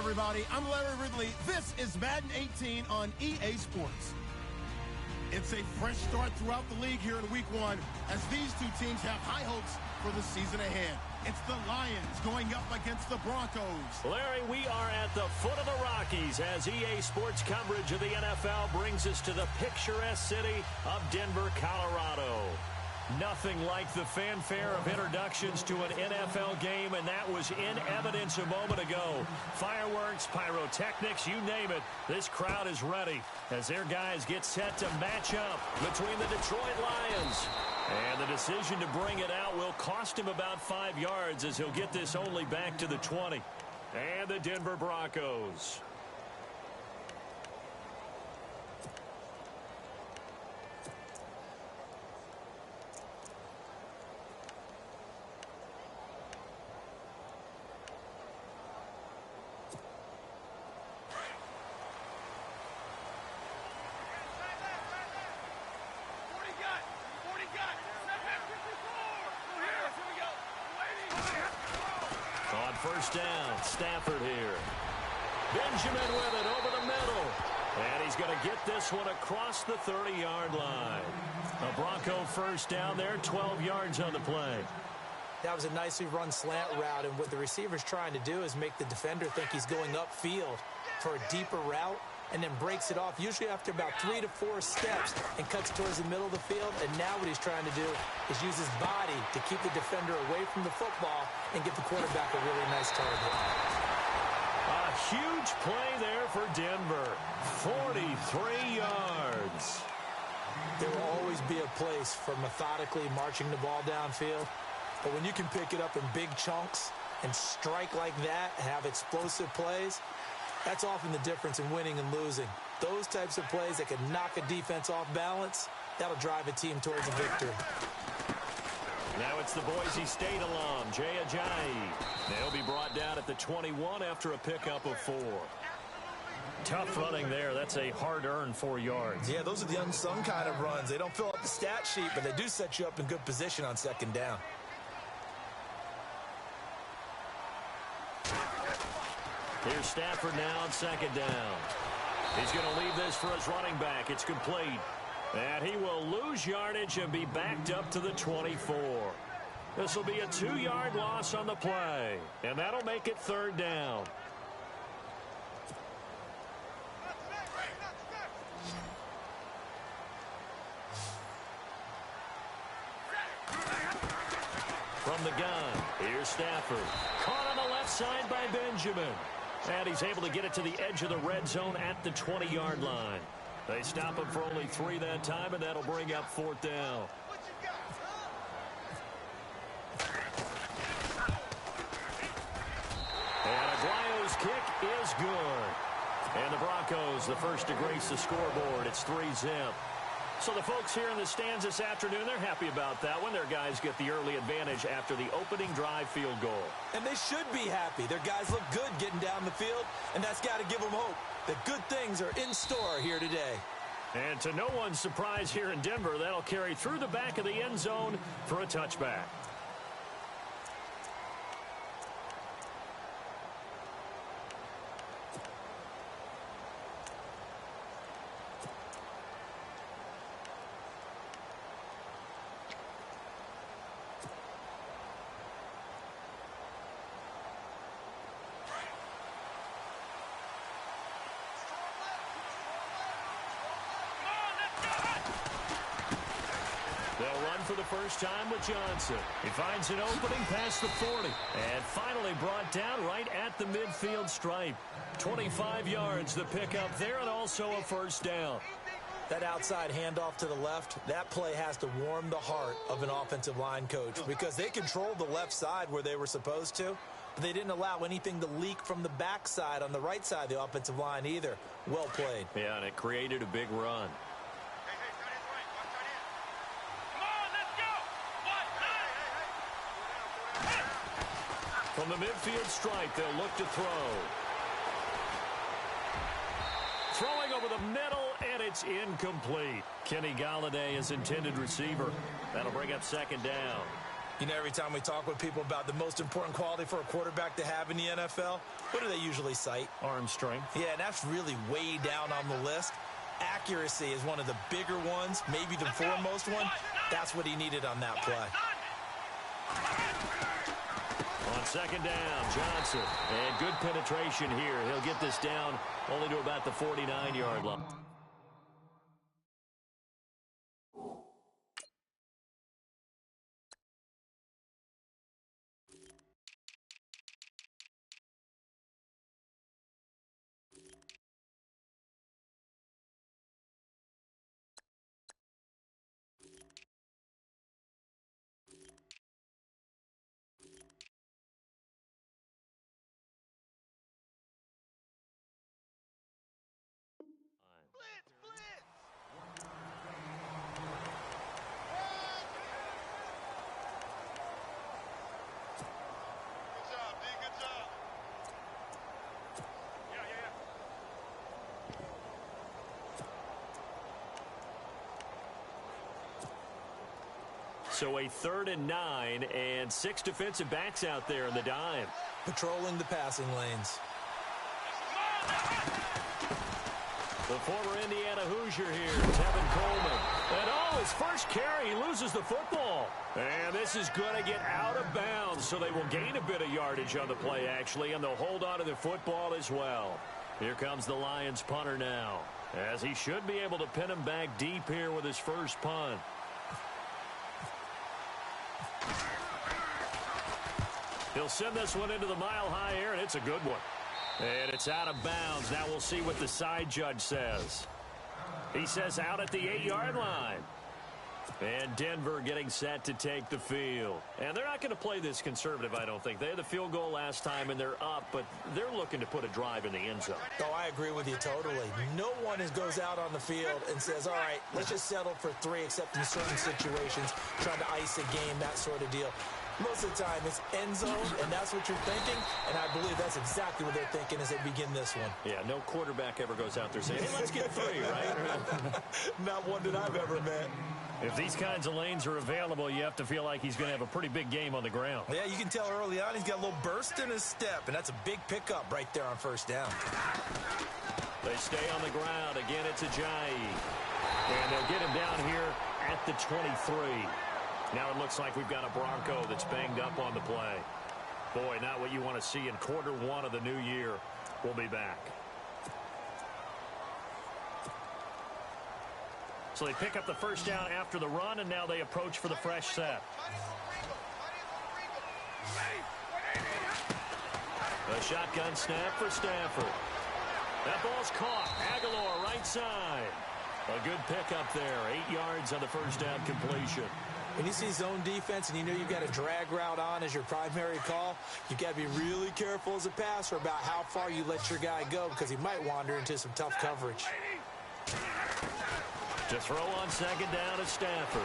everybody. I'm Larry Ridley. This is Madden 18 on EA Sports. It's a fresh start throughout the league here in Week 1 as these two teams have high hopes for the season ahead. It's the Lions going up against the Broncos. Larry, we are at the foot of the Rockies as EA Sports coverage of the NFL brings us to the picturesque city of Denver, Colorado. Nothing like the fanfare of introductions to an NFL game, and that was in evidence a moment ago. Fireworks, pyrotechnics, you name it. This crowd is ready as their guys get set to match up between the Detroit Lions. And the decision to bring it out will cost him about 5 yards as he'll get this only back to the 20. And the Denver Broncos. First down, Stafford here. Benjamin with it over the middle. And he's going to get this one across the 30-yard line. A Bronco first down there, 12 yards on the play. That was a nicely run slant route, and what the receiver's trying to do is make the defender think he's going upfield for a deeper route, and then breaks it off, usually after about 3 to 4 steps, and cuts towards the middle of the field. And now what he's trying to do is use his body to keep the defender away from the football and get the quarterback a really nice target. A huge play there for Denver. 43 yards. There will always be a place for methodically marching the ball downfield, but when you can pick it up in big chunks and strike like that, have explosive plays, that's often the difference in winning and losing. Those types of plays that can knock a defense off balance, that'll drive a team towards a victory. Now it's the Boise State alum, Jay Ajayi. They'll be brought down at the 21 after a pickup of 4. Tough running there. That's a hard-earned 4 yards. Yeah, those are the unsung kind of runs. They don't fill up the stat sheet, but they do set you up in good position on second down. Here's Stafford now on second down. He's going to leave this for his running back. It's complete. And he will lose yardage and be backed up to the 24. This will be a 2-yard loss on the play. And that'll make it third down. From the gun, here's Stafford. Caught on the left side by Benjamin. And he's able to get it to the edge of the red zone at the 20-yard line. They stop him for only 3 that time, and that'll bring up fourth down. And Aguayo's kick is good. And the Broncos, the first to grace the scoreboard. It's 3-zip. So the folks here in the stands this afternoon, they're happy about that one. Their guys get the early advantage after the opening drive field goal. And they should be happy. Their guys look good getting down the field, and that's got to give them hope that good things are in store here today. And to no one's surprise here in Denver, that'll carry through the back of the end zone for a touchback. They'll run for the first time with Johnson. He finds an opening past the 40. And finally brought down right at the midfield stripe. 25 yards the pickup there, and also a first down. That outside handoff to the left, that play has to warm the heart of an offensive line coach because they controlled the left side where they were supposed to, but they didn't allow anything to leak from the backside on the right side of the offensive line either. Well played. Yeah, and it created a big run. From the midfield stripe, they'll look to throw. Throwing over the middle, and it's incomplete. Kenny Golladay is intended receiver. That'll bring up second down. You know, every time we talk with people about the most important quality for a quarterback to have in the NFL, what do they usually cite? Arm strength. Yeah, and that's really way down on the list. Accuracy is one of the bigger ones, maybe the foremost one. That's what he needed on that play. On second down, Johnson. And good penetration here. He'll get this down only to about the 49-yard line. So a 3rd and 9 and 6 defensive backs out there in the dime. Patrolling the passing lanes. The former Indiana Hoosier here, Tevin Coleman. And his first carry, he loses the football. And this is going to get out of bounds, so they will gain a bit of yardage on the play, actually, and they'll hold on to the football as well. Here comes the Lions punter now, as he should be able to pin him back deep here with his first punt. He'll send this one into the mile-high air, and it's a good one. And it's out of bounds. Now we'll see what the side judge says. He says out at the 8-yard line. And Denver getting set to take the field. And they're not going to play this conservative, I don't think. They had the field goal last time, and they're up, but they're looking to put a drive in the end zone. Oh, I agree with you totally. No one goes out on the field and says, all right, let's just settle for 3, except in certain situations, trying to ice a game, that sort of deal. Most of the time, it's end zone, and that's what you're thinking, and I believe that's exactly what they're thinking as they begin this one. Yeah, no quarterback ever goes out there saying, hey, let's get 3, right? Not one that I've ever met. If these kinds of lanes are available, you have to feel like he's going to have a pretty big game on the ground. Yeah, you can tell early on he's got a little burst in his step, and that's a big pickup right there on first down. They stay on the ground. Again, it's Ajayi. And they'll get him down here at the 23. Now it looks like we've got a Bronco that's banged up on the play. Boy, not what you want to see in quarter 1 of the new year. We'll be back. So they pick up the first down after the run, and now they approach for the fresh set. A shotgun snap for Stafford. That ball's caught. Aguilar right side. A good pickup there. 8 yards on the first down completion. When you see zone defense and you know you've got a drag route on as your primary call, you've got to be really careful as a passer about how far you let your guy go, because he might wander into some tough coverage. To throw on second down is Stafford.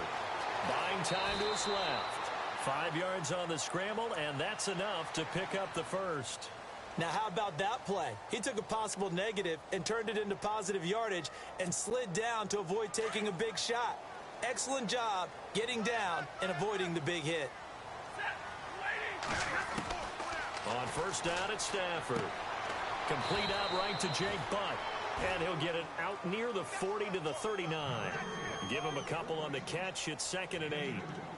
Buying time to his left. 5 yards on the scramble, and that's enough to pick up the first. Now, how about that play? He took a possible negative and turned it into positive yardage and slid down to avoid taking a big shot. Excellent job getting down and avoiding the big hit. On first down, it's Stafford. Complete out right to Jake Butt. And he'll get it out near the 40 to the 39. Give him a couple on the catch. It's 2nd and 8.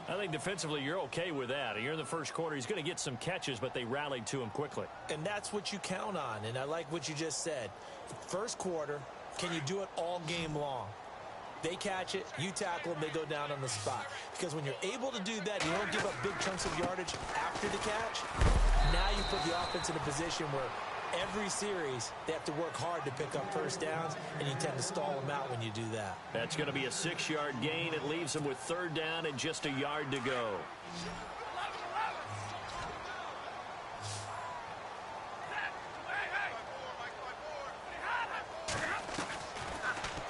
I think defensively you're okay with that. You're in the first quarter. He's going to get some catches, but they rallied to him quickly. And that's what you count on, and I like what you just said. First quarter, can you do it all game long? They catch it, you tackle them, they go down on the spot. Because when you're able to do that, you don't give up big chunks of yardage after the catch. Now you put the offense in a position where every series they have to work hard to pick up first downs, and you tend to stall them out when you do that. That's going to be a 6-yard gain. It leaves them with 3rd down and just a yard to go.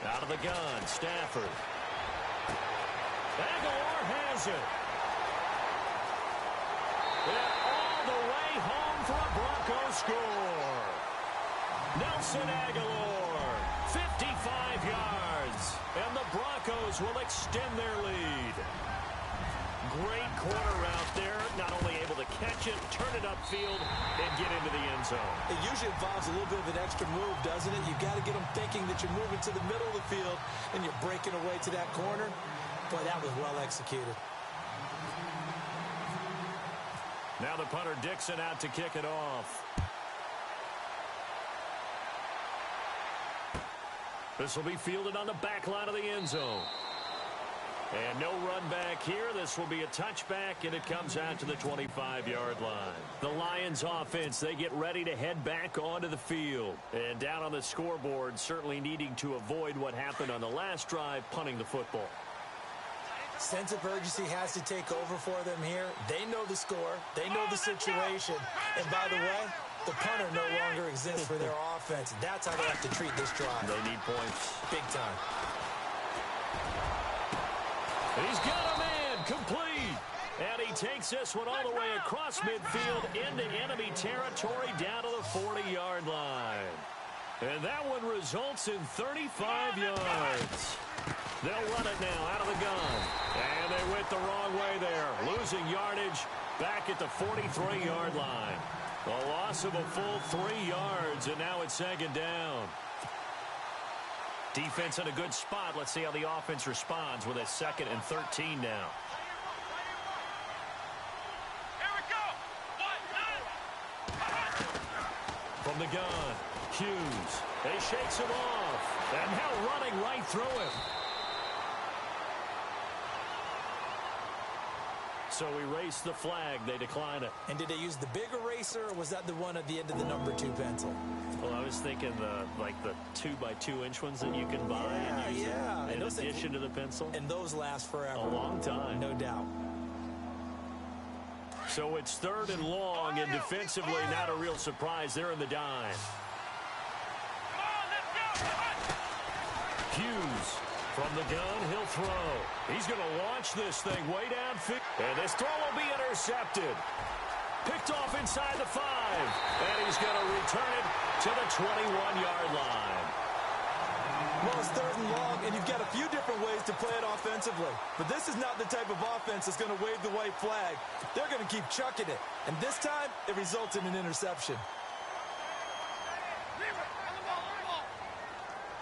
Out of the gun, Stafford. Aguilar has it. And all the way home for a Bronco score. Nelson Aguilar, 55 yards. And the Broncos will extend their lead. Great corner route there. Not only able to catch it, turn it upfield, and get into the end zone. It usually involves a little bit of an extra move, doesn't it? You've got to get them thinking that you're moving to the middle of the field and you're breaking away to that corner. Boy, that was well executed. Now the punter Dixon out to kick it off. This will be fielded on the back line of the end zone. And no run back here. This will be a touchback, and it comes out to the 25-yard line. The Lions offense, they get ready to head back onto the field. And down on the scoreboard, certainly needing to avoid what happened on the last drive, punting the football. Sense of urgency has to take over for them here. They know the score. They know the situation. And by the way, the punter no longer exists for their offense. That's how they have to treat this drive. They need points. Big time. He's got a man, complete. And he takes this one all the way across midfield into enemy territory down to the 40-yard line. And that one results in 35 yards. They'll run it now out of the gun. And they went the wrong way there, losing yardage back at the 43-yard line. A loss of a full 3 yards, and now it's second down. Defense in a good spot. Let's see how the offense responds with a 2nd and 13 now. Here we go. From the gun, Hughes. He shakes him off. And now running right through him. So erase the flag. They decline it. And did they use the big eraser, or was that the one at the end of the number 2 pencil? Well, I was thinking the 2x2-inch ones that you can buy and use in addition to the pencil. And those last forever. A long time. No doubt. So it's 3rd and long, and defensively not a real surprise. They're in the dime. Hughes from the gun, he'll throw. He's going to launch this thing way downfield. And this throw will be intercepted. Picked off inside the 5. And he's going to return it to the 21-yard line. Well, it's 3rd and long, and you've got a few different ways to play it offensively. But this is not the type of offense that's going to wave the white flag. They're going to keep chucking it. And this time, it results in an interception.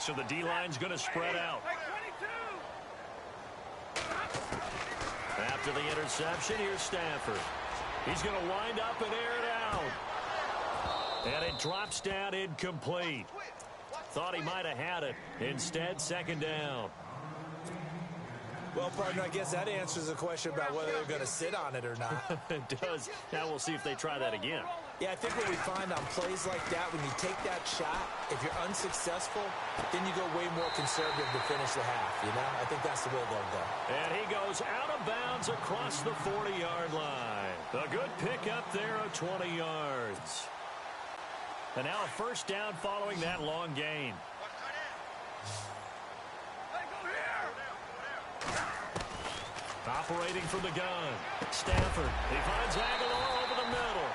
So the D-line's going to spread out. After the interception, here's Stafford. He's going to wind up and air it out. And it drops down incomplete. Thought he might have had it. Instead, 2nd down. Well, partner, I guess that answers the question about whether they're going to sit on it or not. It does. Now we'll see if they try that again. Yeah, I think what we find on plays like that, when you take that shot, if you're unsuccessful, then you go way more conservative to finish the half, you know? I think that's the way they'll go. And he goes out of bounds across the 40-yard line. A good pickup there of 20 yards. And now a 1st down following that long gain. Operating from the gun, Stafford. He finds Aguilar over the middle.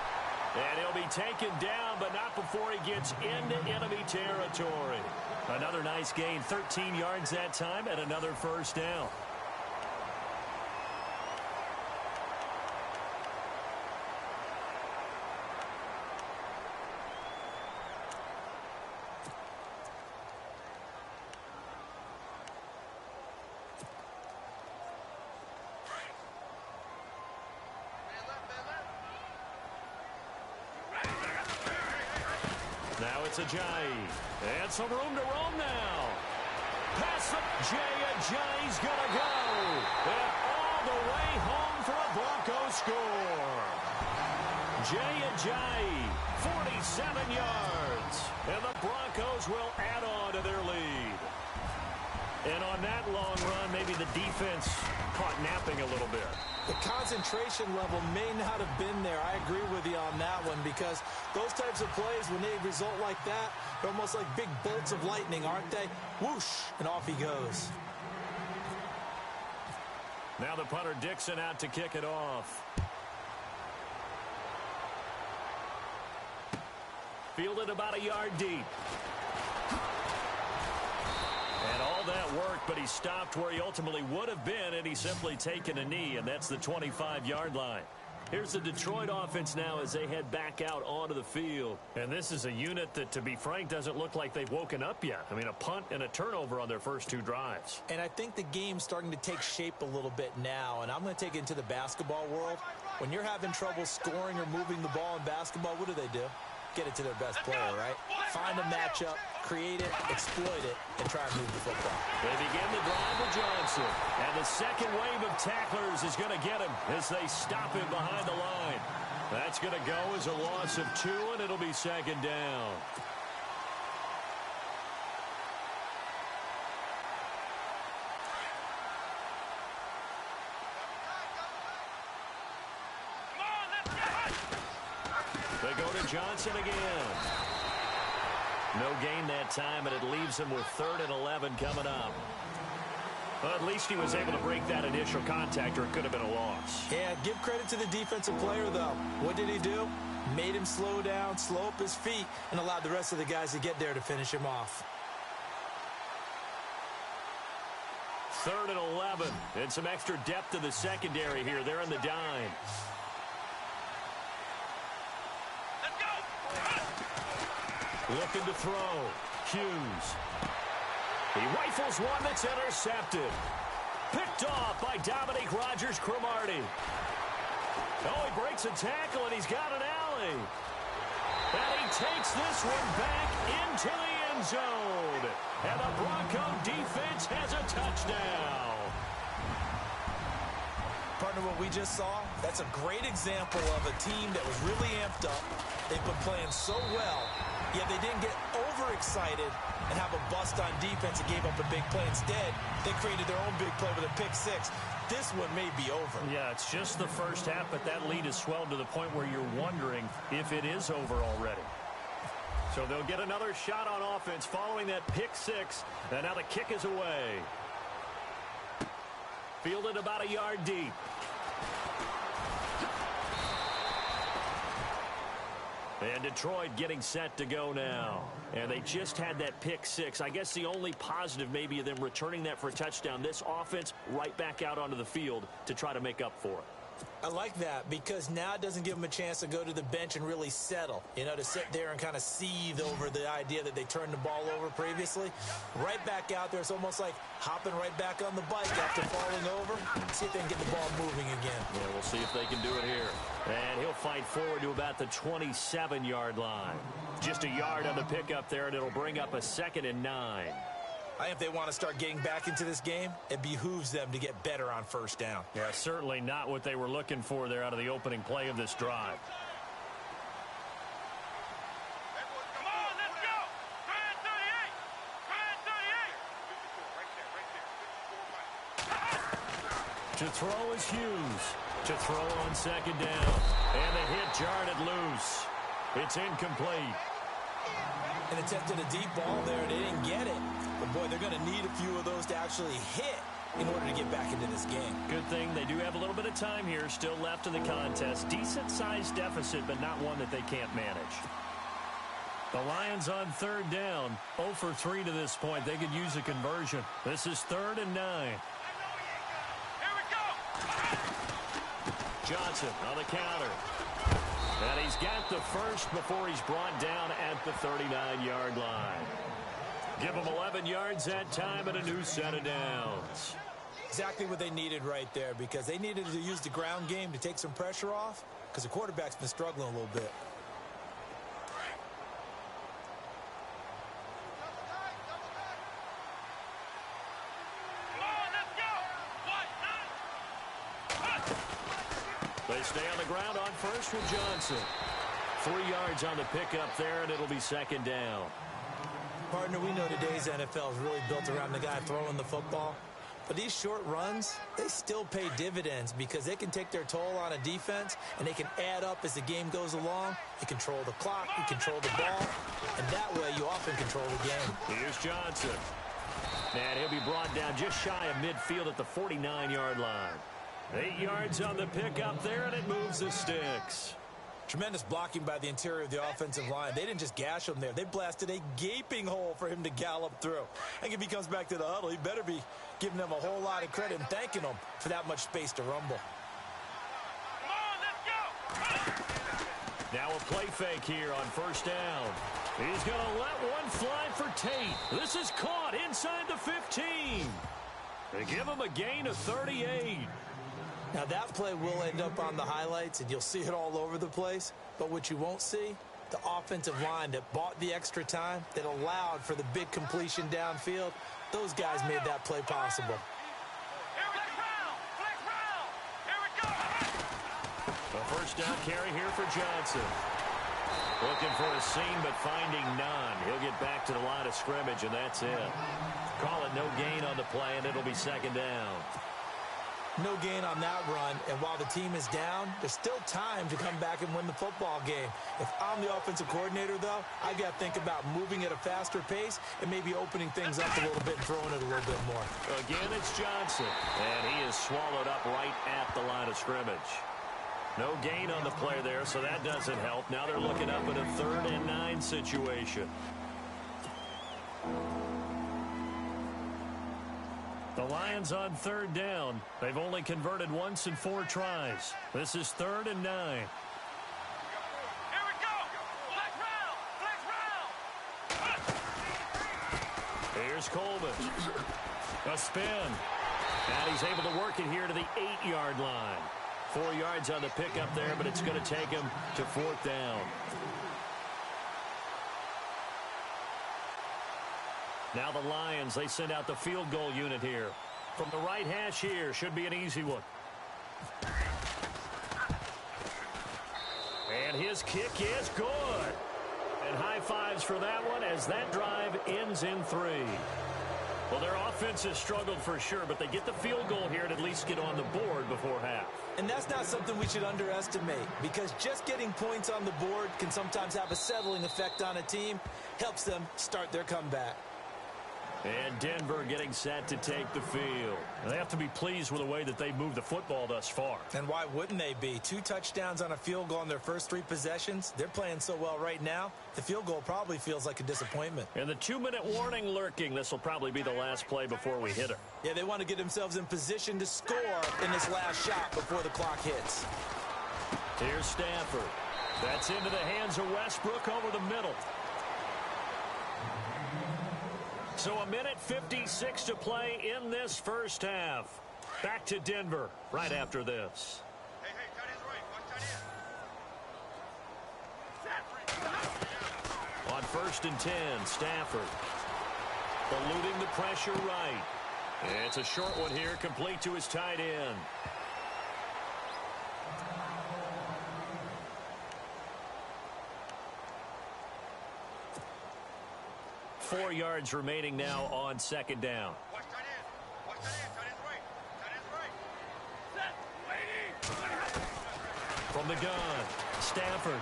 And he'll be taken down, but not before he gets into enemy territory. Another nice gain, 13 yards that time, and another 1st down. Now it's Ajayi. And some room to roam now. Pass up. Ajayi's going to go. And all the way home for a Broncos score. Ajayi, 47 yards. And the Broncos will add on to their lead. And on that long run, maybe the defense caught napping a little bit. The concentration level may not have been there. I agree with you on that one, because those types of plays, when they result like that, they're almost like big bolts of lightning, aren't they? Whoosh, and off he goes. Now the punter Dixon out to kick it off. Fielded about a yard deep. And all that work, but he stopped where he ultimately would have been, and he's simply taken a knee, and that's the 25-yard line. Here's the Detroit offense now as they head back out onto the field. And this is a unit that, to be frank, doesn't look like they've woken up yet. I mean, a punt and a turnover on their first 2 drives. And I think the game's starting to take shape a little bit now, and I'm going to take it into the basketball world. When you're having trouble scoring or moving the ball in basketball, what do? Get it to their best player, right? Find a matchup, create it, exploit it, and try and move the football. They begin the drive with Johnson. And the second wave of tacklers is going to get him as they stop him behind the line. That's going to go as a loss of 2, and it'll be second down. They go to Johnson again. No gain that time, and it leaves him with 3rd and 11 coming up. Well, at least he was able to break that initial contact, or it could have been a loss. Yeah, give credit to the defensive player, though. What did he do? Made him slow down, slow up his feet, and allowed the rest of the guys to get there to finish him off. 3rd and 11, and some extra depth to the secondary here. They're in the dime. Looking to throw. Hughes. He rifles one that's intercepted. Picked off by Dominique Rodgers-Cromartie. Oh, he breaks a tackle, and he's got an alley. And he takes this one back into the end zone. And the Bronco defense has a touchdown. Partner, what we just saw, that's a great example of a team that was really amped up. They've been playing so well, yet they didn't get overexcited and have a bust on defense and gave up a big play. Instead, they created their own big play with a pick-6. This one may be over. Yeah, it's just the first half, but that lead has swelled to the point where you're wondering if it is over already. So they'll get another shot on offense following that pick-6, and now the kick is away. Fielded about a yard deep. And Detroit getting set to go now. And they just had that pick-6. I guess the only positive maybe of them returning that for a touchdown. This offense right back out onto the field to try to make up for it. I like that because now it doesn't give them a chance to go to the bench and really settle, to sit there and kind of seethe over the idea that they turned the ball over previously. Right back out there, it's almost like hopping right back on the bike after falling over. See if they can get the ball moving again. Yeah, we'll see if they can do it here. And he'll fight forward to about the 27-yard line. Just a yard on the pickup there, and it'll bring up a 2nd and 9. I think if they want to start getting back into this game, it behooves them to get better on first down. Yeah, certainly not what they were looking for there out of the opening play of this drive. Come on, let's go! Try it, 38! To throw is Hughes. To throw on 2nd down. And the hit jarred it loose. It's incomplete. And attempted a deep ball there, and they didn't get it. But, boy, they're going to need a few of those to actually hit in order to get back into this game. Good thing they do have a little bit of time here still left in the contest. Decent-sized deficit, but not one that they can't manage. The Lions on 3rd down. 0 for 3 to this point. They could use a conversion. This is 3rd and 9. Here we go! Johnson on the counter. And he's got the first before he's brought down at the 39-yard line. Give him 11 yards that time and a new set of downs. Exactly what they needed right there because they needed to use the ground game to take some pressure off because the quarterback's been struggling a little bit. They stay on the ground on first with Johnson. 3 yards on the pickup there, and it'll be 2nd down. Partner, we know today's NFL is really built around the guy throwing the football. But these short runs, they still pay dividends because they can take their toll on a defense, and they can add up as the game goes along. You control the clock, you control the ball, and that way you often control the game. Here's Johnson. And he'll be brought down just shy of midfield at the 49-yard line. 8 yards on the pickup there, and it moves the sticks. Tremendous blocking by the interior of the offensive line. They didn't just gash him there. They blasted a gaping hole for him to gallop through. I think if he comes back to the huddle, he better be giving them a whole lot of credit and thanking them for that much space to rumble. Come on, let's go. Now a play fake here on first down. He's going to let one fly for Tate. This is caught inside the 15. They give him a gain of 38. Now, that play will end up on the highlights, and you'll see it all over the place. But what you won't see, the offensive line that bought the extra time, that allowed for the big completion downfield, those guys made that play possible. Here we go. Flex round. Here we go. A first down carry here for Johnson. Looking for a seam, but finding none. He'll get back to the line of scrimmage, and that's it. Call it no gain on the play, and it'll be second down. No gain on that run, and while the team is down, there's still time to come back and win the football game. If I'm the offensive coordinator, though, I've got to think about moving at a faster pace and maybe opening things up a little bit and throwing it a little bit more. Again, it's Johnson, and he is swallowed up right at the line of scrimmage. No gain on the play there, so that doesn't help. Now they're looking up at a 3rd and 9 situation. The Lions on 3rd down. They've only converted once in 4 tries. This is 3rd and 9. Here we go. Flex round. Flex round. Here's Coleman. A spin. And he's able to work it here to the 8-yard line. 4 yards on the pickup there, but it's going to take him to 4th down. Now the Lions, they send out the field goal unit here. From the right hash here, should be an easy one. And his kick is good. And high fives for that one as that drive ends in 3. Well, their offense has struggled for sure, but they get the field goal here and at least get on the board before half. And that's not something we should underestimate, because just getting points on the board can sometimes have a settling effect on a team, helps them start their comeback. And Denver getting set to take the field. They have to be pleased with the way that they've moved the football thus far. And why wouldn't they be? 2 touchdowns on a field goal in their first 3 possessions. They're playing so well right now, the field goal probably feels like a disappointment. And the 2-minute warning lurking. This will probably be the last play before we hit her. Yeah, they want to get themselves in position to score in this last shot before the clock hits. Here's Stafford. That's into the hands of Westbrook over the middle. So a minute 56 to play in this first half. Back to Denver right after this. Hey, tight end's right. Watch tight end. On 1st and 10, Stafford. Eluding the pressure right. It's a short one here, complete to his tight end. Four yards remaining now on 2nd down. Watch tight end. Watch tight end. Tight end's right. Tight end's right. Set. Waiting. From the gun, Stafford.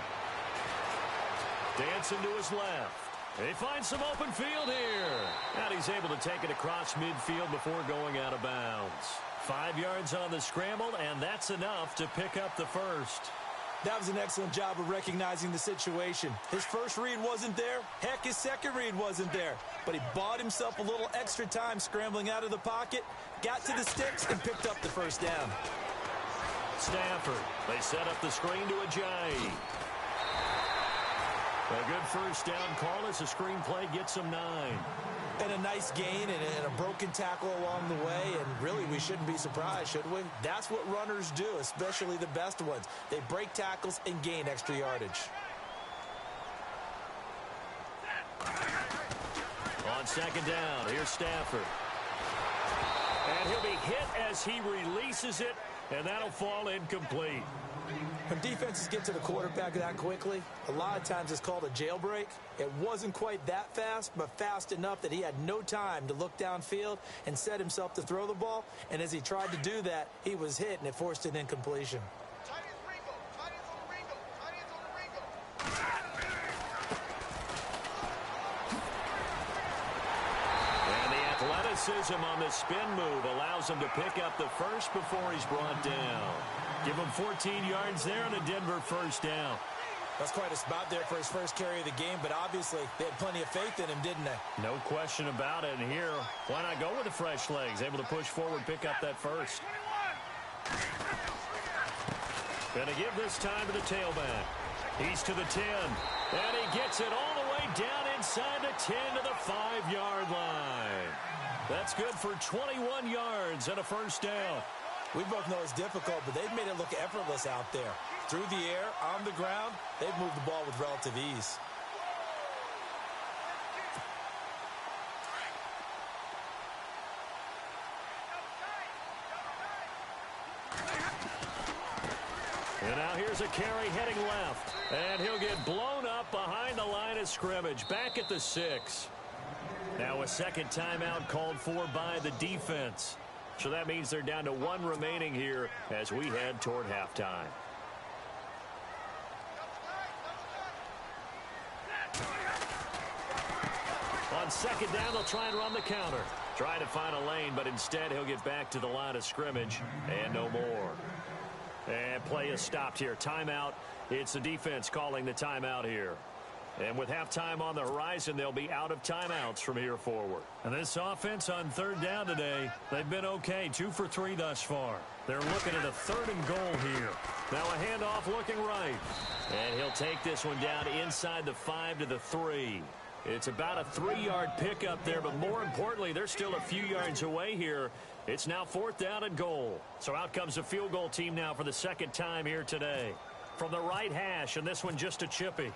Dancing to his left. They find some open field here. And he's able to take it across midfield before going out of bounds. 5 yards on the scramble, and that's enough to pick up the first. That was an excellent job of recognizing the situation. His first read wasn't there. Heck, his second read wasn't there. But he bought himself a little extra time scrambling out of the pocket, got to the sticks, and picked up the first down. Stafford, they set up the screen to Ajayi. A good first down call as the screenplay gets him 9. And a nice gain and a broken tackle along the way, and really we shouldn't be surprised, should we? That's what runners do, especially the best ones. They break tackles and gain extra yardage. On 2nd down, here's Stafford. And he'll be hit as he releases it, and that'll fall incomplete. When defenses get to the quarterback that quickly, a lot of times it's called a jailbreak. It wasn't quite that fast, but fast enough that he had no time to look downfield and set himself to throw the ball. And as he tried to do that, he was hit, and it forced an incompletion. Tight end's Ringo. Tight end's on the Ringo. Tight end's on the Ringo. And the athleticism on the spin move allows him to pick up the first before he's brought down. Give him 14 yards there and a Denver first down. That's quite a spot there for his first carry of the game, but obviously they had plenty of faith in him, didn't they? No question about it. And here, why not go with the fresh legs? Able to push forward, pick up that first. Going to give this time to the tailback. He's to the 10. And he gets it all the way down inside the 10 to the 5-yard line. That's good for 21 yards and a first down. We both know it's difficult, but they've made it look effortless out there. Through the air, on the ground, they've moved the ball with relative ease. And now here's a carry heading left. And he'll get blown up behind the line of scrimmage. Back at the 6. Now a second timeout called for by the defense. So that means they're down to 1 remaining here as we head toward halftime. On second down, they'll try and run the counter. Trying to find a lane, but instead he'll get back to the line of scrimmage and no more. And play is stopped here. Timeout. It's the defense calling the timeout here. And with halftime on the horizon, they'll be out of timeouts from here forward. And this offense on third down today, they've been okay. 2 for 3 thus far. They're looking at a 3rd and goal here. Now a handoff looking right. And he'll take this one down inside the 5 to the 3. It's about a 3-yard pickup there, but more importantly, they're still a few yards away here. It's now 4th down and goal. So out comes the field goal team now for the second time here today. From the right hash, and this one just a chippy.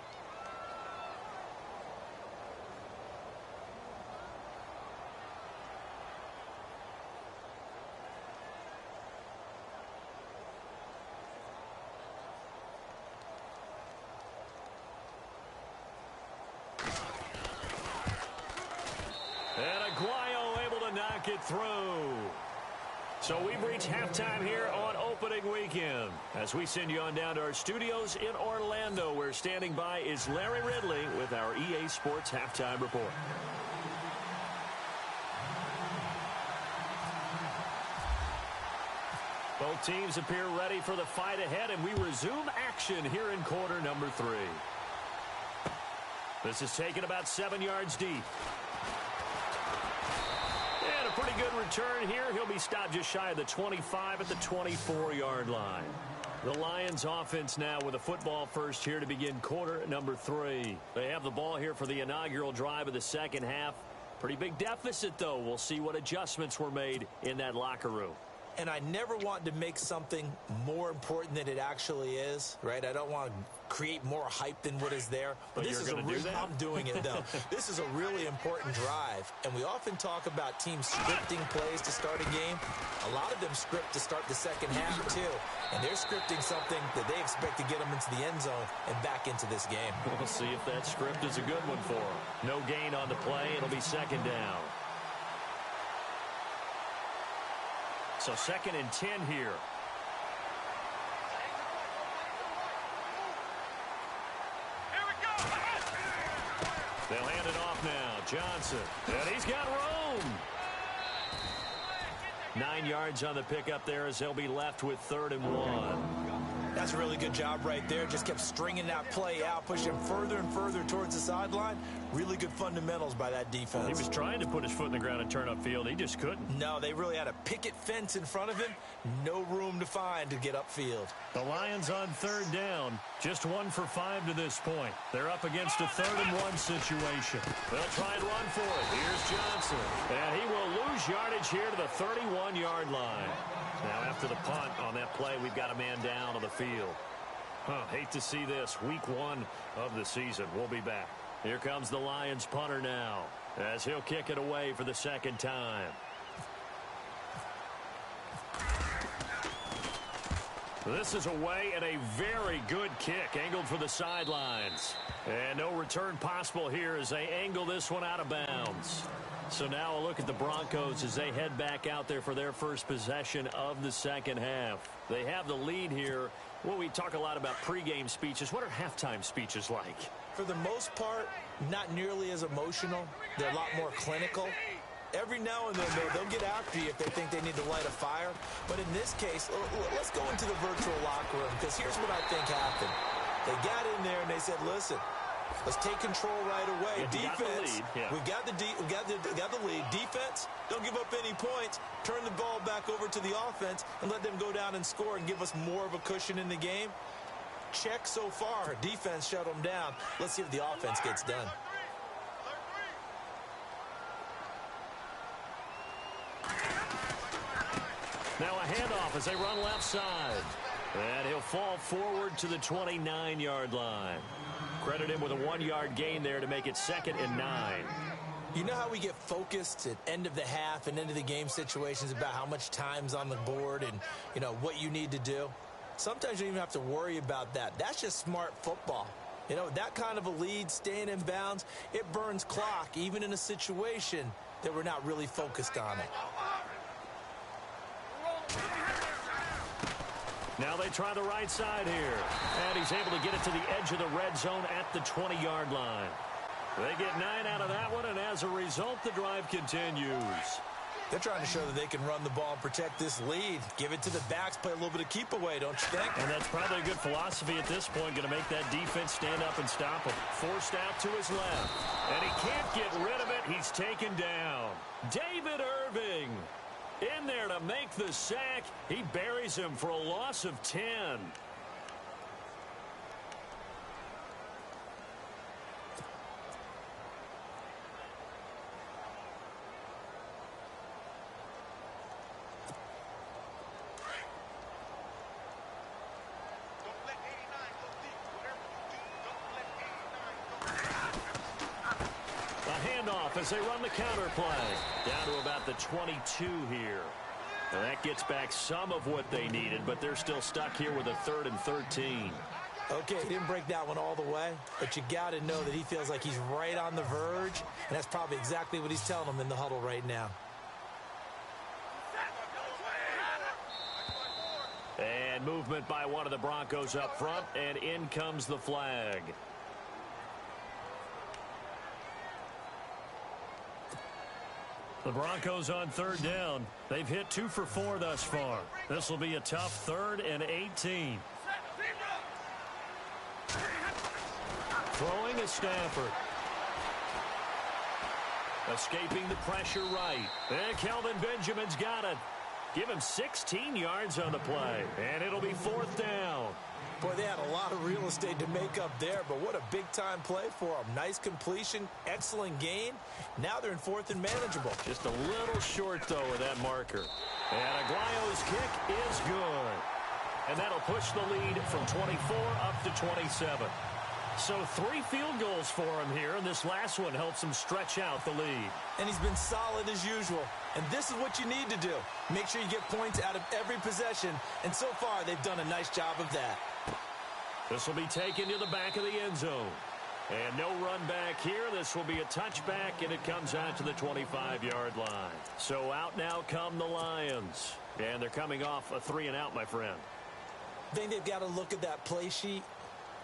It through. So we've reached halftime here on opening weekend. As we send you on down to our studios in Orlando, where standing by is Larry Ridley with our EA Sports Halftime Report. Both teams appear ready for the fight ahead, and we resume action here in quarter number 3. This is taken about 7 yards deep. Pretty good return here. He'll be stopped just shy of the 25 at the 24-yard line. The Lions offense now with a football first here to begin quarter number 3. They have the ball here for the inaugural drive of the second half. Pretty big deficit, though. We'll see what adjustments were made in that locker room. And I never want to make something more important than it actually is, right? I don't want to create more hype than what is there. But this is I'm doing it, though. This is a really important drive. And we often talk about teams scripting plays to start a game. A lot of them script to start the second half, too. And they're scripting something that they expect to get them into the end zone and back into this game. We'll see if that script is a good one for them. No gain on the play. It'll be second down. So 2nd and 10 here. Here we go. They'll hand it off now. Johnson. And he's got room. 9 yards on the pickup there as they'll be left with 3rd and 1. That's a really good job right there. Just kept stringing that play out, pushing further and further towards the sideline. Really good fundamentals by that defense. He was trying to put his foot in the ground and turn upfield. He just couldn't. No, they really had a picket fence in front of him. No room to find to get upfield. The Lions on 3rd down. Just 1 for 5 to this point. They're up against a 3rd and 1 situation. They'll try and run for it. Here's Johnson. And he will lose yardage here to the 31-yard line. Now after the punt on that play, we've got a man down on the field. Hate to see this. Week 1 of the season. We'll be back. Here comes the Lions punter now as he'll kick it away for the second time. This is away and a very good kick angled for the sidelines. And no return possible here as they angle this one out of bounds. So now a look at the Broncos as they head back out there for their first possession of the second half. They have the lead here. Well, we talk a lot about pregame speeches. What are halftime speeches like? For the most part, not nearly as emotional. They're a lot more clinical. Every now and then, they'll get after you if they think they need to light a fire. But in this case, let's go into the virtual locker room, because here's what I think happened. They got in there and they said, listen, let's take control right away. Defense, we got the lead. Defense, don't give up any points. Turn the ball back over to the offense and let them go down and score and give us more of a cushion in the game. Check so far. Defense shut them down. Let's see if the offense gets done. Now a handoff as they run left side. And he'll fall forward to the 29-yard line. Credit him with a 1-yard gain there to make it 2nd and 9. You know how we get focused at end of the half and end of the game situations about how much time's on the board and, you know, what you need to do? Sometimes you don't even have to worry about that. That's just smart football. You know, that kind of a lead, staying in bounds, it burns clock, even in a situation that we're not really focused on it. Now they try the right side here. And he's able to get it to the edge of the red zone at the 20-yard line. They get 9 out of that one, and as a result, the drive continues. They're trying to show that they can run the ball and protect this lead. Give it to the backs, play a little bit of keep away, don't you think? And that's probably a good philosophy at this point, going to make that defense stand up and stop him. Forced out to his left. And he can't get rid of it. He's taken down. David Irving in there to make the sack. He buries him for a loss of 10. As they run the counter play down to about the 22 here. And that gets back some of what they needed, but they're still stuck here with a 3rd and 13. Okay, he didn't break that one all the way, but you got to know that he feels like he's right on the verge, and that's probably exactly what he's telling them in the huddle right now. And movement by one of the Broncos up front, and in comes the flag. The Broncos on 3rd down. They've hit 2 for 4 thus far. This will be a tough 3rd and 18. Throwing is Stafford. Escaping the pressure right. And Kelvin Benjamin's got it. Give him 16 yards on the play. And it'll be 4th down. Boy, they had a lot of real estate to make up there, but what a big-time play for them. Nice completion, excellent gain. Now they're in 4th and manageable. Just a little short, though, with that marker. And Aguayo's kick is good. And that'll push the lead from 24 up to 27. So 3 field goals for him here, and this last one helps him stretch out the lead. And he's been solid as usual. And this is what you need to do. Make sure you get points out of every possession. And so far, they've done a nice job of that. This will be taken to the back of the end zone. And no run back here. This will be a touchback, and it comes out to the 25-yard line. So out now come the Lions. And they're coming off a 3-and-out, my friend. I think they've got to look at that play sheet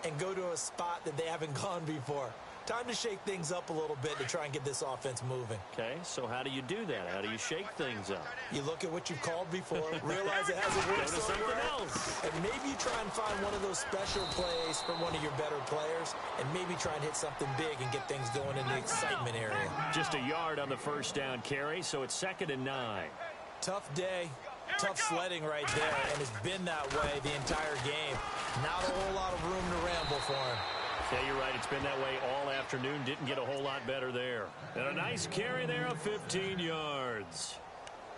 and go to a spot that they haven't gone before. Time to shake things up a little bit to try and get this offense moving. Okay, so how do you do that? How do you shake things up? You look at what you've called before, realize it hasn't worked somewhere else, and maybe you try and find one of those special plays from one of your better players, and maybe try and hit something big and get things going in the excitement area. Just a yard on the 1st down carry, so it's 2nd and 9. Tough day, tough sledding right there, and it's been that way the entire game. Not a whole lot of room to ramble for him. Yeah, you're right. It's been that way all afternoon. Didn't get a whole lot better there. And a nice carry there of 15 yards.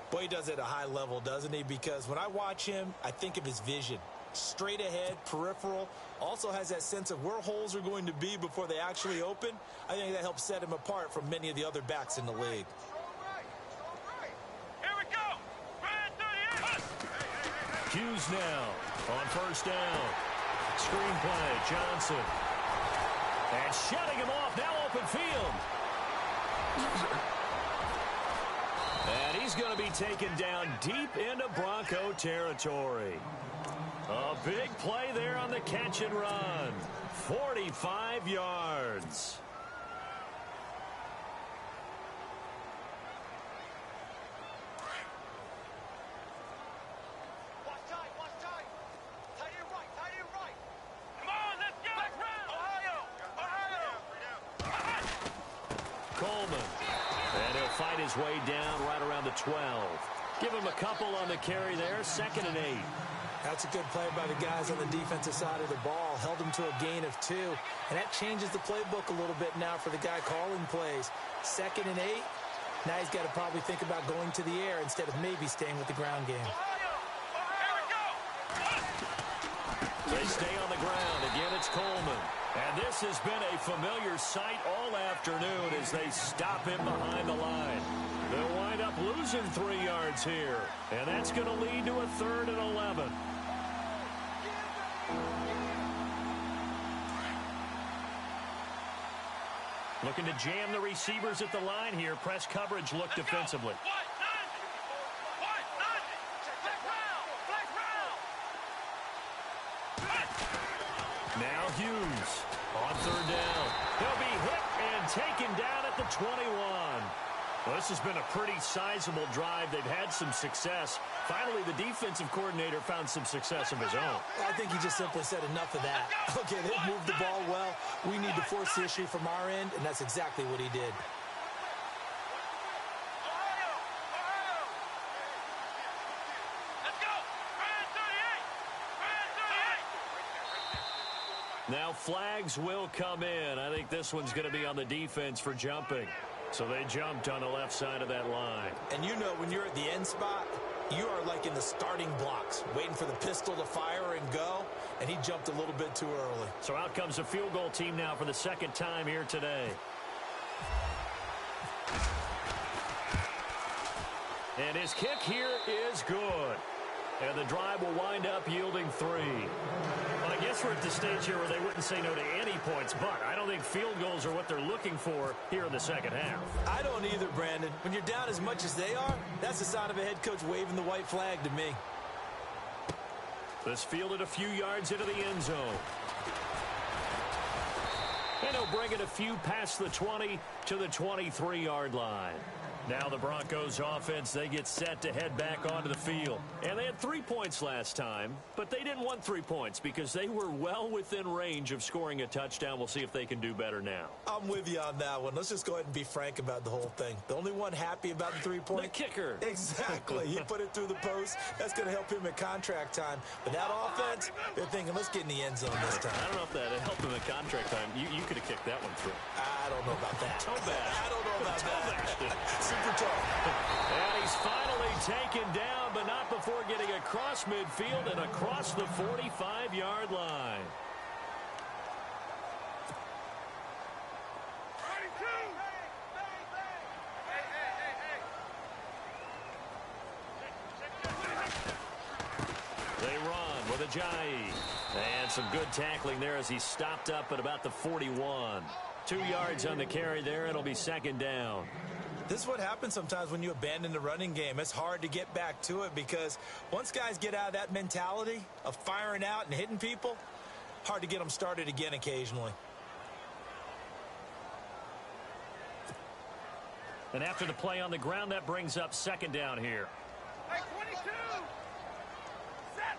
Boy, he does it at a high level, doesn't he? Because when I watch him, I think of his vision. Straight ahead, peripheral. Also has that sense of where holes are going to be before they actually open. I think that helps set him apart from many of the other backs in the league. Here we go. Red 38. Hughes now on 1st down. Screenplay, Johnson. And shutting him off, now open field. And he's going to be taken down deep into Bronco territory. A big play there on the catch and run. 45 yards. his way down right around the 12. Give him a couple on the carry there, 2nd and 8. That's a good play by the guys on the defensive side of the ball. Held him to a gain of 2. And that changes the playbook a little bit now for the guy calling plays. 2nd and 8. Now he's got to probably think about going to the air instead of maybe staying with the ground game. They stay on the ground. Again, it's Coleman. And this has been a familiar sight all afternoon as they stop him behind the line. They'll wind up losing 3 yards here. And that's going to lead to a 3rd and 11. Looking to jam the receivers at the line here. Press coverage look defensively. Now Hughes on 3rd down. He'll be hit and taken down at the 21. Well, this has been a pretty sizable drive. They've had some success. Finally, the defensive coordinator found some success of his own. I think he just simply said enough of that. Okay, they've moved the ball well. We need to force the issue from our end, and that's exactly what he did. Now flags will come in. I think this one's going to be on the defense for jumping. So they jumped on the left side of that line. And you know when you're at the end spot, you are like in the starting blocks, waiting for the pistol to fire and go, and he jumped a little bit too early. So out comes the field goal team now for the 2nd time here today. And his kick here is good. And the drive will wind up yielding 3. Well, I guess we're at the stage here where they wouldn't say no to any points, but I don't think field goals are what they're looking for here in the 2nd half. I don't either, Brandon. When you're down as much as they are, that's the sign of a head coach waving the white flag to me. This fielded a few yards into the end zone. And he'll bring it a few past the 20 to the 23-yard line. Now the Broncos offense, they get set to head back onto the field. And they had 3 points last time, but they didn't want 3 points because they were well within range of scoring a touchdown. We'll see if they can do better now. I'm with you on that one. Let's just go ahead and be frank about the whole thing. The only one happy about the 3-point. The kicker. Exactly. He put it through the post. That's going to help him at contract time. But that offense, they're thinking, let's get in the end zone this time. I don't know if that helped him at contract time. You could have kicked that one through. I don't know about that. Toe bash. I don't know about that. Super tough. And he's finally taken down, but not before getting across midfield and across the 45-yard line. They run with Ajayi. And some good tackling there as he stopped up at about the 41. 2 yards on the carry there. It'll be 2nd down. This is what happens sometimes when you abandon the running game. It's hard to get back to it because once guys get out of that mentality of firing out and hitting people, hard to get them started again occasionally. And after the play on the ground, that brings up 2nd down here. Hey, 22! Set!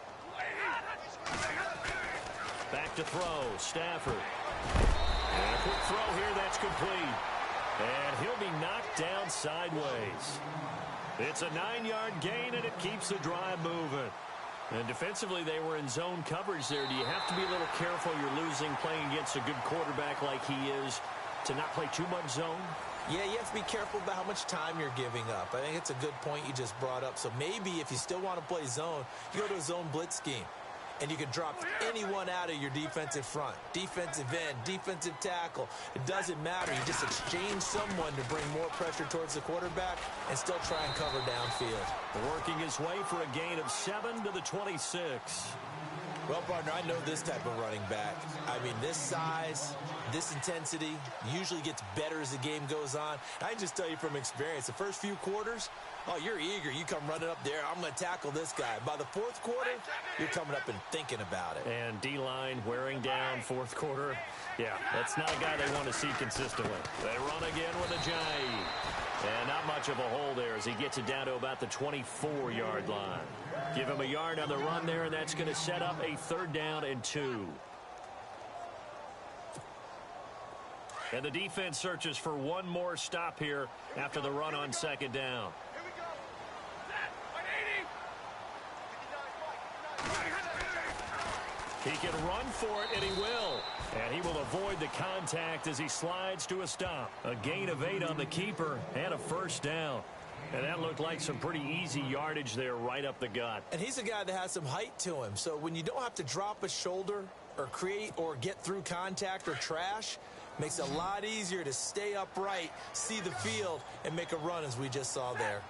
Back to throw. Stafford. And a quick throw here. That's complete. And he'll be knocked down sideways. It's a 9-yard gain, and it keeps the drive moving. And defensively, they were in zone coverage there. Do you have to be a little careful? You're losing, playing against a good quarterback like he is, to not play too much zone? Yeah, you have to be careful about how much time you're giving up. I think it's a good point you just brought up. So maybe if you still want to play zone, you go to a zone blitz scheme. And you can drop anyone out of your defensive front. Defensive end, defensive tackle. It doesn't matter. You just exchange someone to bring more pressure towards the quarterback and still try and cover downfield. Working his way for a gain of 7 to the 26. Well, partner, I know this type of running back. I mean, this size, this intensity usually gets better as the game goes on. I can just tell you from experience, the first few quarters, oh, you're eager. You come running up there. I'm going to tackle this guy. By the 4th quarter, you're coming up and thinking about it. And D-line wearing down 4th quarter. Yeah, that's not a guy they want to see consistently. They run again with Ajayi. And not much of a hole there as he gets it down to about the 24-yard line. Give him a yard on the run there, and that's going to set up a 3rd down and 2. And the defense searches for one more stop here after the run on second down. Here we go. Set. 180. He can run for it, and he will. And he will avoid the contact as he slides to a stop. A gain of 8 on the keeper and a first down. And that looked like some pretty easy yardage there right up the gut. And he's a guy that has some height to him. So when you don't have to drop a shoulder or create or get through contact or trash, makes it a lot easier to stay upright, see the field, and make a run as we just saw there.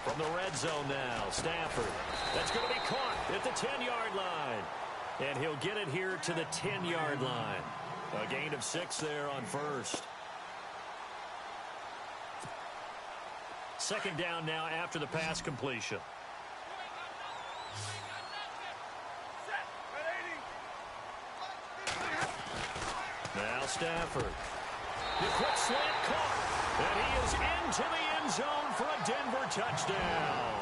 From the red zone now, Stafford. That's going to be caught at the 10-yard line. And he'll get it here to the 10-yard line. A gain of 6 there on first. Second down now after the pass completion. Now Stafford. The quick slant caught. And he is into the end zone for a Denver touchdown.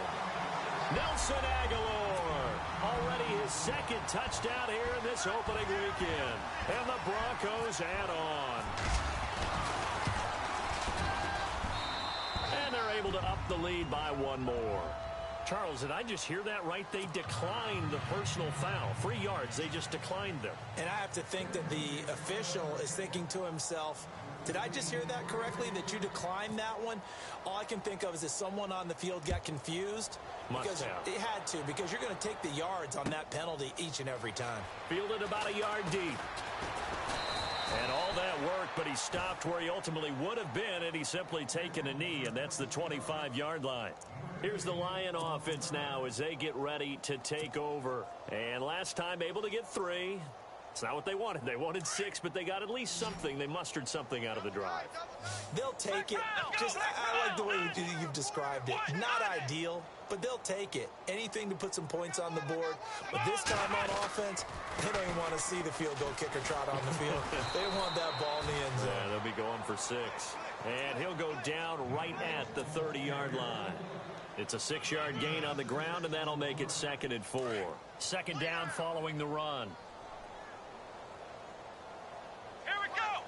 Nelson Aguilar. Already his second touchdown here in this opening weekend. And the Broncos add on. And they're able to up the lead by one more. Charles, did I just hear that right? They declined the personal foul. 3 yards, they just declined them. And I have to think that the official is thinking to himself, did I just hear that correctly, that you declined that one? All I can think of is that someone on the field got confused. Must have. It had to, because you're going to take the yards on that penalty each and every time. Fielded about a yard deep. And all that work, but he stopped where he ultimately would have been, and he's simply taken a knee, and that's the 25-yard line. Here's the Lion offense now as they get ready to take over. And last time able to get 3. It's not what they wanted. They wanted 6, but they got at least something. They mustered something out of the drive. They'll take it. Just, I like the way you've described it. Not ideal, but they'll take it. Anything to put some points on the board. But this time on offense, they don't even want to see the field goal kicker trot on the field. They want that ball in the end zone. Yeah, they'll be going for 6. And he'll go down right at the 30-yard line. It's a 6-yard gain on the ground, and that'll make it 2nd and 4. Second down following the run. Here we go.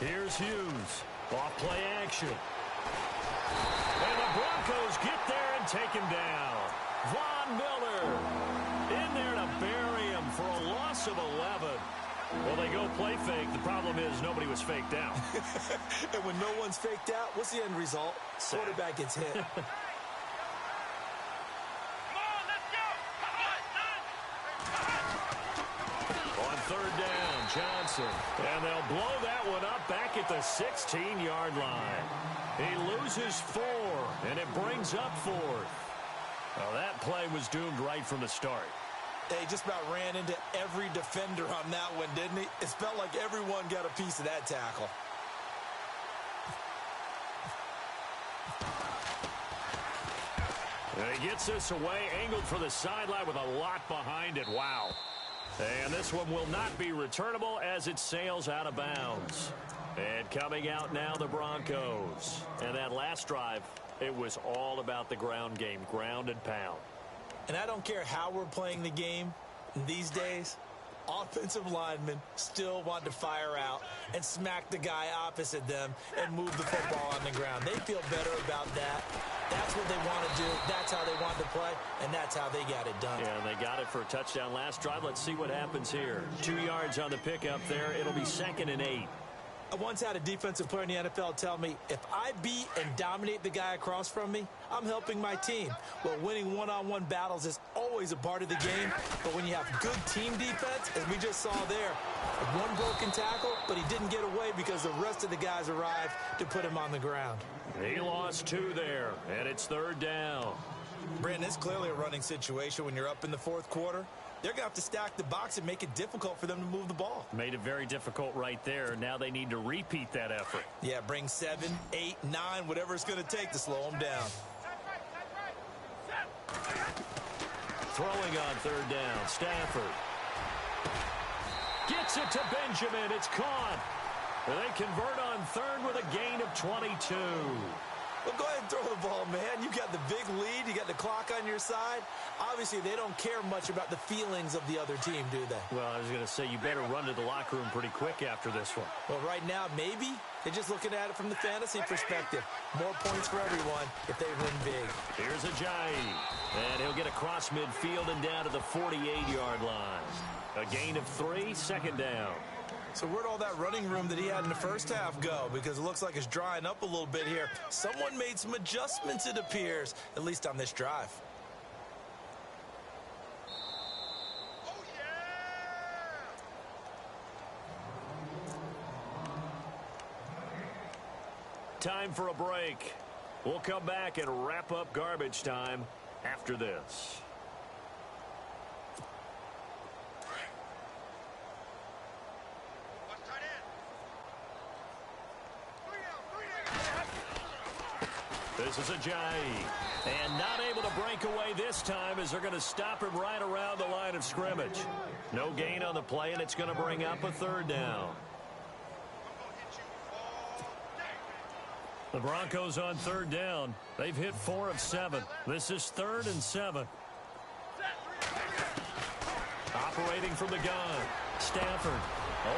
Here's Hughes. Off play action. And the Broncos get there and take him down. Von Miller in there to bury him for a loss of 11. Well, they go play fake. The problem is nobody was faked out. And when no one's faked out, what's the end result? Quarterback gets hit. Come on, let's go. On third down, Johnson. And they'll blow that one up back at the 16-yard line. He loses 4, and it brings up 4th. Well, that play was doomed right from the start. They just about ran into every defender on that one, didn't he? It felt like everyone got a piece of that tackle. And he gets this away, angled for the sideline with a lot behind it. Wow. And this one will not be returnable as it sails out of bounds. And coming out now, the Broncos. And that last drive, it was all about the ground game, ground and pound. And I don't care how we're playing the game these days, offensive linemen still want to fire out and smack the guy opposite them and move the football on the ground. They feel better about that. That's what they want to do. That's how they want to play, and that's how they got it done. Yeah, and they got it for a touchdown last drive. Let's see what happens here. 2 yards on the pickup there. It'll be 2nd and 8. I once had a defensive player in the NFL tell me, if I beat and dominate the guy across from me, I'm helping my team. Well, winning one-on-one battles is always a part of the game, but when you have good team defense, as we just saw there, one broken tackle, but he didn't get away because the rest of the guys arrived to put him on the ground. He lost 2 there, and it's 3rd down. Brandon, it's clearly a running situation when you're up in the 4th quarter. They're going to have to stack the box and make it difficult for them to move the ball. Made it very difficult right there. Now they need to repeat that effort. Yeah, bring 7, 8, 9, whatever it's going to take to slow them down. Throwing on 3rd down, Stafford. Gets it to Benjamin. It's caught. They convert on 3rd with a gain of 22. Well, go ahead and throw the ball, man. You got the big lead. You got the clock on your side. Obviously, they don't care much about the feelings of the other team, do they? Well, I was going to say you better run to the locker room pretty quick after this one. Well, right now, maybe. They're just looking at it from the fantasy perspective. More points for everyone if they win big. Here's Ajayi. And he'll get across midfield and down to the 48-yard line. A gain of 3, second down. So where'd all that running room that he had in the first half go? Because it looks like it's drying up a little bit here. Someone made some adjustments, it appears, at least on this drive. Oh, yeah! Time for a break. We'll come back and wrap up garbage time after this. Watch tight end. This is Ajayi. And not able to break away this time as they're going to stop him right around the line of scrimmage. No gain on the play, and it's going to bring up a third down. The Broncos on third down. They've hit 4 of 7. This is 3rd and 7. Operating from the gun. Stafford.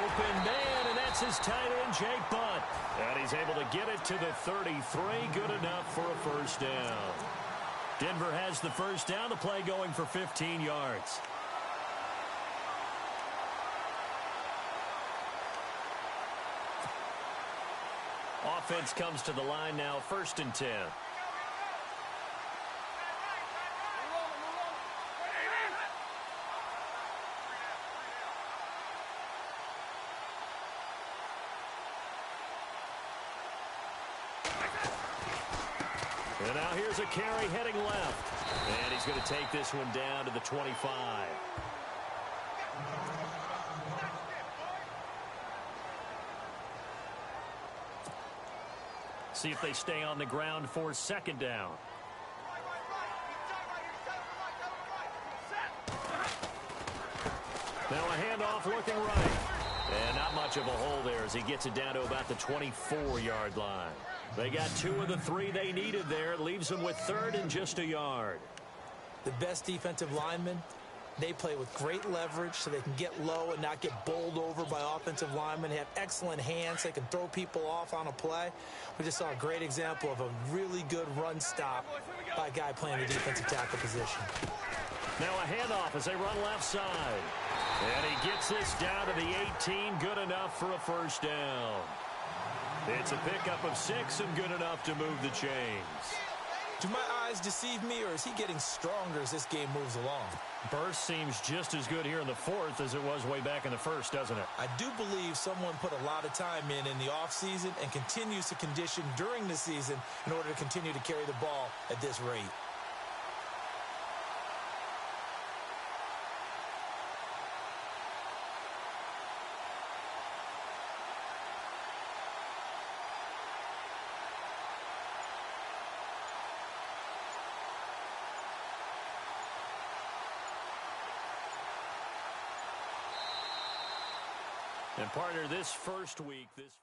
Open man, and that's his tight end, Jake Butt. And he's able to get it to the 33. Good enough for a first down. Denver has the first down. The play going for 15 yards. Offense comes to the line now, 1st and 10. And now here's a carry heading left. And he's going to take this one down to the 25. See if they stay on the ground for 2nd down. Now a handoff looking right. And not much of a hole there as he gets it down to about the 24-yard line. They got 2 of the 3 they needed there. It leaves them with 3rd and just a yard. The best defensive linemen, they play with great leverage so they can get low and not get bowled over by offensive linemen. They have excellent hands. They can throw people off on a play. We just saw a great example of a really good run stop by a guy playing the defensive tackle position. Now a handoff as they run left side. And he gets this down to the 18. Good enough for a first down. It's a pickup of 6 and good enough to move the chains. Do my eyes deceive me, or is he getting stronger as this game moves along? Burst seems just as good here in the 4th as it was way back in the 1st, doesn't it? I do believe someone put a lot of time in the offseason and continues to condition during the season in order to continue to carry the ball at this rate. And partner, this first week, this